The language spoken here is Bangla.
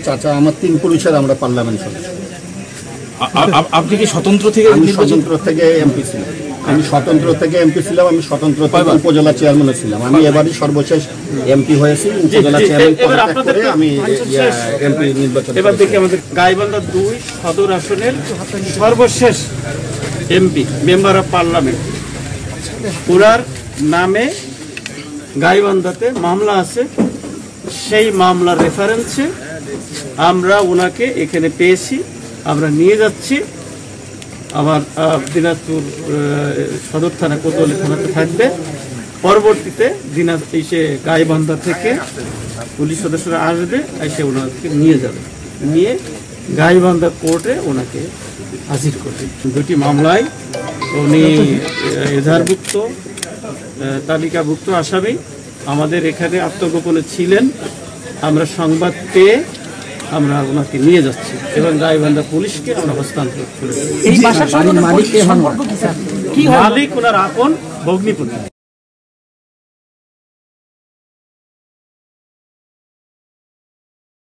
চাচা, আমার 3 পুরুষের আমরা পার্লামেন্ট সদস্য। আপনি কি স্বতন্ত্র থেকে? আমি স্বতন্ত্র থেকে এমপি ছিলাম। আমি স্বতন্ত্র থেকে উপজেলা চেয়ারম্যানও ছিলাম। আমি এবারই সর্বশেষ এমপি হয়েছি। উপজেলা চেয়ারম্যান আমি এমপি নির্বাচন। এবার দেখি আমাদের গাইবান্ধা 2 সদর আসনের সর্বশেষ এমপি, মেম্বার অফ পার্লামেন্ট, ওনার নামে গাইবান্ধাতে মামলা আছে। সেই মামলার রেফারেন্সে আমরা ওনাকে এখানে পেয়েছি, আমরা নিয়ে যাচ্ছি। আমার দিনাজপুর সদর থানা কোতোয়ালি থানাতে থাকবে। পরবর্তীতে এসে গাইবান্ধা থেকে পুলিশ সদস্যরা আসবে, এসে ওনাকে নিয়ে যাবে, নিয়ে গাইবান্ধা কোর্টে ওনাকে হাজির করবে। 2টি মামলায় উনি এজাহারভুক্ত, তালিকাভুক্ত আসামি। আমাদের এখানে আত্মগোপনে ছিলেন। আমরা সংবাদ পেয়ে আমরা ওনাকে নিয়ে যাচ্ছি এবং গাইবান্ধা পুলিশকে আমরা হস্তান্তর করেছি। এই বাসার মালিক ওনার আপন ভগ্নিপতি।